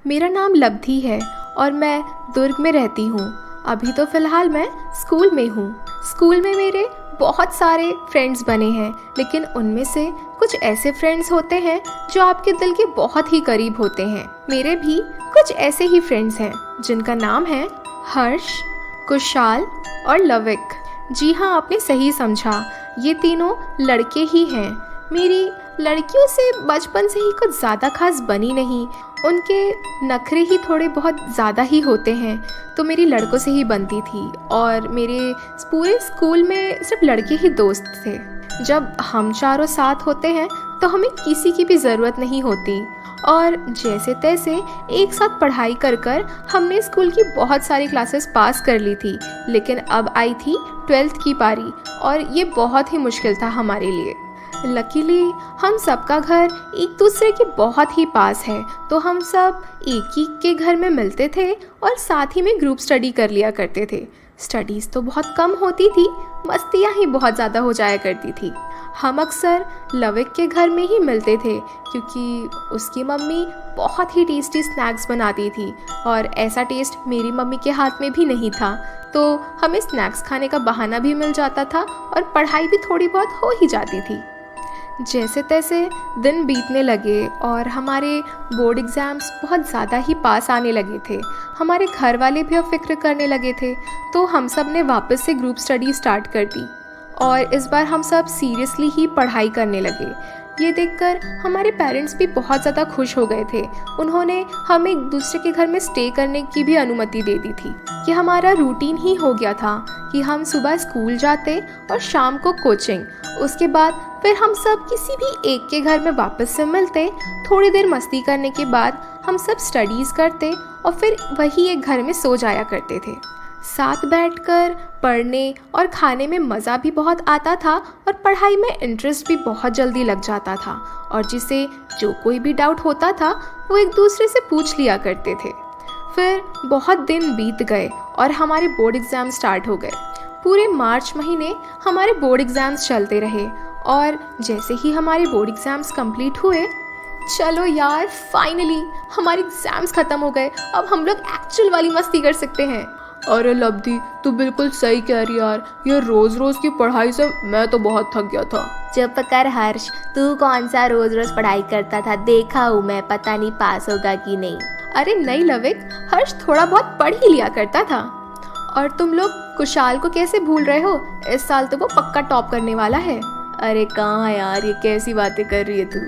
मेरा नाम लब्धि है और मैं दुर्ग में रहती हूँ। अभी तो फ़िलहाल मैं स्कूल में हूँ। स्कूल में मेरे बहुत सारे फ्रेंड्स बने हैं, लेकिन उनमें से कुछ ऐसे फ्रेंड्स होते हैं जो आपके दिल के बहुत ही करीब होते हैं। मेरे भी कुछ ऐसे ही फ्रेंड्स हैं जिनका नाम है हर्ष, कुशाल और लविक। जी हाँ, आपने सही समझा, ये तीनों लड़के ही हैं। मेरी लड़कियों से बचपन से ही कुछ ज़्यादा खास बनी नहीं, उनके नखरे ही थोड़े बहुत ज़्यादा ही होते हैं, तो मेरी लड़कों से ही बनती थी। और मेरे पूरे स्कूल में सिर्फ लड़के ही दोस्त थे। जब हम चारों साथ होते हैं तो हमें किसी की भी ज़रूरत नहीं होती, और जैसे तैसे एक साथ पढ़ाई कर कर हमने स्कूल की बहुत सारी क्लासेस पास कर ली थी। लेकिन अब आई थी 12th की पारी, और ये बहुत ही मुश्किल था हमारे लिए। लकीली हम सबका घर एक दूसरे के बहुत ही पास है, तो हम सब एक ही के घर में मिलते थे और साथ ही में ग्रुप स्टडी कर लिया करते थे। स्टडीज़ तो बहुत कम होती थी, मस्तियाँ ही बहुत ज़्यादा हो जाया करती थी। हम अक्सर लविक के घर में ही मिलते थे, क्योंकि उसकी मम्मी बहुत ही टेस्टी स्नैक्स बनाती थी, और ऐसा टेस्ट मेरी मम्मी के हाथ में भी नहीं था, तो हमें स्नैक्स खाने का बहाना भी मिल जाता था और पढ़ाई भी थोड़ी बहुत हो ही जाती थी। जैसे तैसे दिन बीतने लगे और हमारे बोर्ड एग्ज़ाम्स बहुत ज़्यादा ही पास आने लगे थे। हमारे घर वाले भी अब फिक्र करने लगे थे, तो हम सब ने वापस से ग्रुप स्टडी स्टार्ट कर दी, और इस बार हम सब सीरियसली ही पढ़ाई करने लगे। ये देखकर हमारे पेरेंट्स भी बहुत ज़्यादा खुश हो गए थे। उन्होंने हमें एक दूसरे के घर में स्टे करने की भी अनुमति दे दी थी। कि हमारा रूटीन ही हो गया था कि हम सुबह स्कूल जाते और शाम को कोचिंग, उसके बाद फिर हम सब किसी भी एक के घर में वापस से मिलते। थोड़ी देर मस्ती करने के बाद हम सब स्टडीज़ करते और फिर वही एक घर में सो जाया करते थे। साथ बैठकर पढ़ने और खाने में मज़ा भी बहुत आता था, और पढ़ाई में इंटरेस्ट भी बहुत जल्दी लग जाता था, और जिसे जो कोई भी डाउट होता था वो एक दूसरे से पूछ लिया करते थे। फिर बहुत दिन बीत गए और हमारे बोर्ड एग्ज़ाम स्टार्ट हो गए। पूरे मार्च महीने हमारे बोर्ड एग्ज़ाम्स चलते रहे, और जैसे ही हमारे बोर्ड एग्ज़ाम्स कंप्लीट हुए, चलो यार फाइनली हमारे एग्ज़ाम्स ख़त्म हो गए, अब हम लोग एक्चुअल वाली मस्ती कर सकते हैं। अरे लब्धि, तू बिल्कुल सही कह रही यार, ये रोज रोज की पढ़ाई से मैं तो बहुत थक गया था। चुप कर हर्ष, तू कौन सा रोज रोज पढ़ाई करता था, देखा हूँ मैं, पता नहीं पास होगा कि नहीं। अरे नहीं लविक, हर्ष थोड़ा बहुत पढ़ ही लिया करता था। और तुम लोग कुशाल को कैसे भूल रहे हो, इस साल तो वो पक्का टॉप करने वाला है। अरे कहाँ यार, ये कैसी बातें कर रही है तू।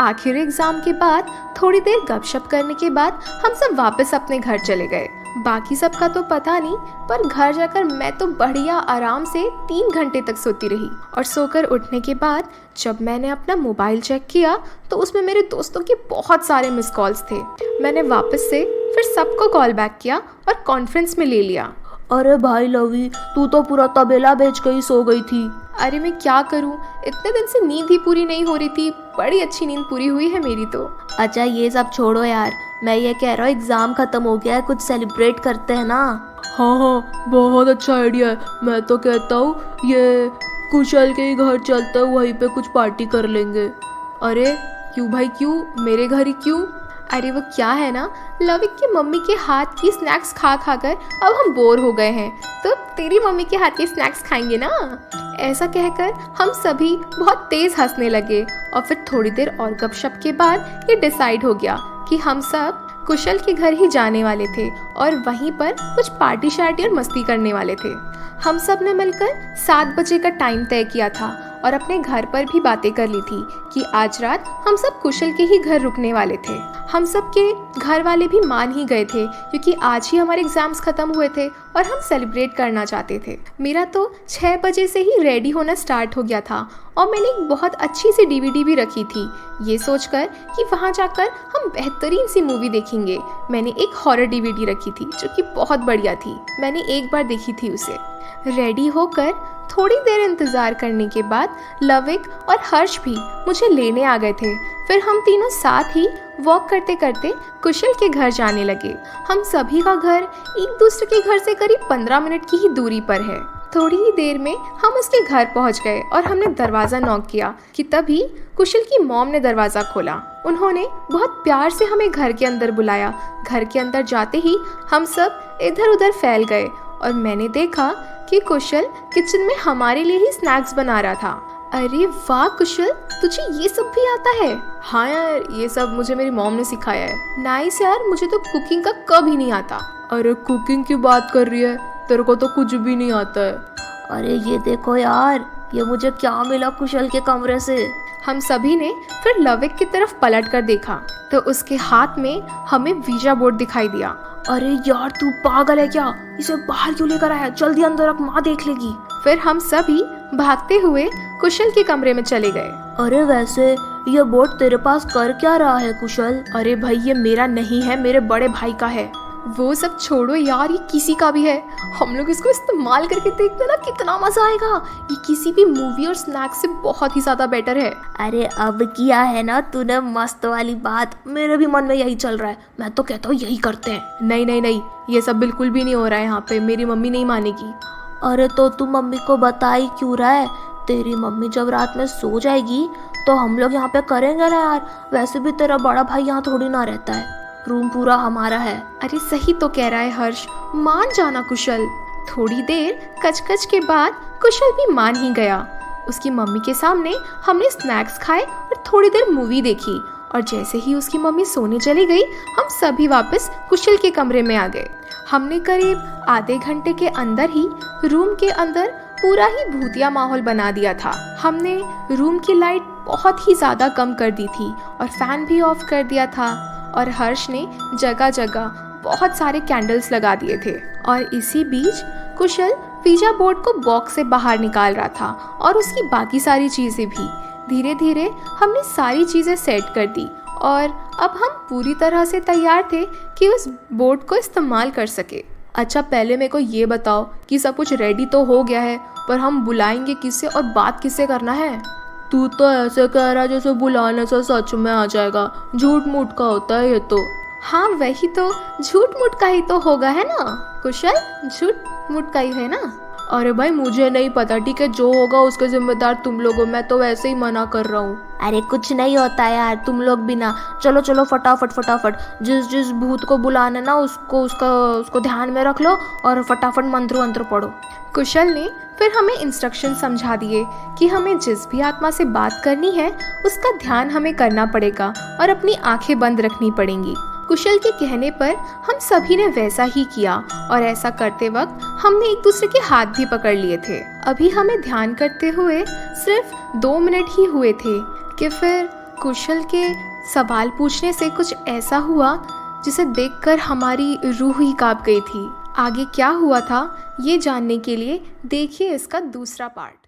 आखिर एग्ज़ाम के बाद थोड़ी देर गपशप करने के बाद हम सब वापस अपने घर चले गए। बाकी सबका तो पता नहीं, पर घर जाकर मैं तो बढ़िया आराम से 3 घंटे तक सोती रही। और सोकर उठने के बाद जब मैंने अपना मोबाइल चेक किया तो उसमें मेरे दोस्तों के बहुत सारे मिस कॉल्स थे। मैंने वापस से फिर सबको कॉल बैक किया और कॉन्फ्रेंस में ले लिया। अरे भाई लवी, तू तो पूरा तबेला बेच के ही सो गई थी। अरे मैं क्या करूं, इतने दिन से नींद ही पूरी नहीं हो रही थी। बड़ी अच्छी नींद पूरी हुई है मेरी तो। अच्छा ये सब छोड़ो यार, मैं ये कह रहा हूँ एग्जाम खत्म हो गया है, कुछ सेलिब्रेट करते हैं ना। हाँ हाँ, बहुत अच्छा आइडिया है। मैं तो कहता हूँ ये कुशल के ही घर चलते हैं, वहीं पे कुछ पार्टी कर लेंगे। अरे क्यों भाई, क्यों मेरे घर ही क्यों? अरे वो क्या है ना, लविक की मम्मी के हाथ की स्नैक्स खा खा कर अब हम बोर हो गए हैं, तो तेरी मम्मी के हाथ के स्नैक्स खाएंगे ना। ऐसा कहकर हम सभी बहुत तेज हंसने लगे, और फिर थोड़ी देर और गपशप के बाद ये डिसाइड हो गया कि हम सब कुशल के घर ही जाने वाले थे और वहीं पर कुछ पार्टी शार्टी और मस्ती करने वाले थे। हम सब ने मिलकर 7 बजे का टाइम तय किया था और अपने घर पर भी बातें कर ली थी कि आज रात हम सब कुशल के ही घर रुकने वाले थे। हम सब के घर वाले भी मान ही गए थे, क्योंकि आज ही हमारे एग्जाम्स खत्म हुए थे और हम सेलिब्रेट करना चाहते थे। मेरा तो 6 बजे से ही रेडी होना स्टार्ट हो गया था, और मैंने एक बहुत अच्छी सी DVD भी रखी थी, ये सोचकर कि वहाँ जाकर हम बेहतरीन सी मूवी देखेंगे। मैंने एक हॉरर DVD रखी थी जो कि बहुत बढ़िया थी, मैंने एक बार देखी थी उसे। रेडी होकर थोड़ी देर इंतज़ार करने के बाद लविक और हर्ष भी मुझे लेने आ गए थे। फिर हम तीनों साथ ही वॉक करते करते कुशल के घर जाने लगे। हम सभी का घर एक दूसरे के घर से करीब 15 मिनट की ही दूरी पर है। थोड़ी ही देर में हम उसके घर पहुंच गए और हमने दरवाज़ा नॉक किया कि तभी कुशल की मॉम ने दरवाज़ा खोला। उन्होंने बहुत प्यार से हमें घर के अंदर बुलाया। घर के अंदर जाते ही हम सब इधर उधर फैल गए और मैंने देखा कि कुशल किचन में हमारे लिए ही स्नैक्स बना रहा था। अरे वाह कुशल, तुझे ये सब भी आता है? हाँ यार, ये सब मुझे मेरी मॉम ने सिखाया है। नाइस यार, मुझे तो कुकिंग का कभी नहीं आता। अरे कुकिंग की बात कर रही है, तेरे को तो कुछ भी नहीं आता है। अरे ये देखो यार, ये मुझे क्या मिला कुशल के कमरे से। हम सभी ने फिर लविक की तरफ पलट कर देखा तो उसके हाथ में हमें वीजा बोर्ड दिखाई दिया। अरे यार तू पागल है क्या? इसे बाहर क्यों लेकर आया? जल्दी अंदर रख, माँ देख लेगी। फिर हम सभी भागते हुए कुशल के कमरे में चले गए। अरे वैसे ये बोर्ड तेरे पास कर क्या रहा है कुशल? अरे भाई ये मेरा नहीं है, मेरे बड़े भाई का है। वो सब छोड़ो यार, ये किसी का भी है। हम लोग इसको इस्तेमाल करके देखते ना, कितना मजा आएगा। ये किसी भी मूवी और स्नैक्स से बहुत ही ज्यादा बेटर है। अरे अब किया है ना तूने मस्त वाली बात, मेरे भी मन में यही चल रहा है। मैं तो कहता हूँ यही करते हैं। नहीं नहीं नहीं, ये सब बिल्कुल भी नहीं हो रहा है यहाँ पे, मेरी मम्मी नहीं मानेगी। अरे तो तू मम्मी को बता ही क्यों रहा है? तेरी मम्मी जब रात में सो जाएगी तो हम लोग यहाँ पे करेंगे ना यार। वैसे भी तेरा बड़ा भाई यहाँ थोड़ी ना रहता है, रूम पूरा हमारा है। अरे सही तो कह रहा है हर्ष, मान जाना कुशल। थोड़ी देर कचकच के बाद कुशल भी मान ही गया। उसकी मम्मी के सामने हमने स्नैक्स खाए और थोड़ी देर मूवी देखी और जैसे ही उसकी मम्मी सोने चली गई हम सभी वापस कुशल के कमरे में आ गए। हमने करीब आधे घंटे के अंदर ही रूम के अंदर पूरा ही भूतिया माहौल बना दिया था। हमने रूम की लाइट बहुत ही ज़्यादा कम कर दी थी और फैन भी ऑफ कर दिया था और हर्ष ने जगह जगह बहुत सारे कैंडल्स लगा दिए थे। और इसी बीच कुशल वीजा बोर्ड को बॉक्स से बाहर निकाल रहा था और उसकी बाकी सारी चीज़ें भी। धीरे धीरे हमने सारी चीज़ें सेट कर दी और अब हम पूरी तरह से तैयार थे कि उस बोर्ड को इस्तेमाल कर सके। अच्छा पहले मेरे को ये बताओ कि सब कुछ रेडी तो हो गया है, पर हम बुलाएंगे किससे और बात किससे करना है? तू तो ऐसे कह रहा है जैसे बुलाने से सच में आ जाएगा। झूठ मूठ का होता है ये तो। हाँ वही तो, झूठ मूठ का ही तो होगा है ना कुशल, झूठ मूठ का ही है ना। अरे भाई मुझे नहीं पता, ठीक है, जो होगा उसके जिम्मेदार तुम लोग हो, मैं तो वैसे ही मना कर रहा हूँ। अरे कुछ नहीं होता यार, तुम लोग भी ना। चलो चलो फटाफट फटाफट, जिस भूत को बुलाना ना उसको ध्यान में रख लो और फटाफट मंत्र वंत्र पढ़ो। कुशल ने फिर हमें इंस्ट्रक्शन समझा दिए कि हमें जिस भी आत्मा से बात करनी है उसका ध्यान हमें करना पड़ेगा और अपनी आंखें बंद रखनी पड़ेंगी। कुशल के कहने पर हम सभी ने वैसा ही किया और ऐसा करते वक्त हमने एक दूसरे के हाथ भी पकड़ लिए थे। अभी हमें ध्यान करते हुए सिर्फ 2 मिनट ही हुए थे कि फिर कुशल के सवाल पूछने से कुछ ऐसा हुआ जिसे देखकर हमारी रूह ही कांप गई थी। आगे क्या हुआ था ये जानने के लिए देखिए इसका दूसरा पार्ट।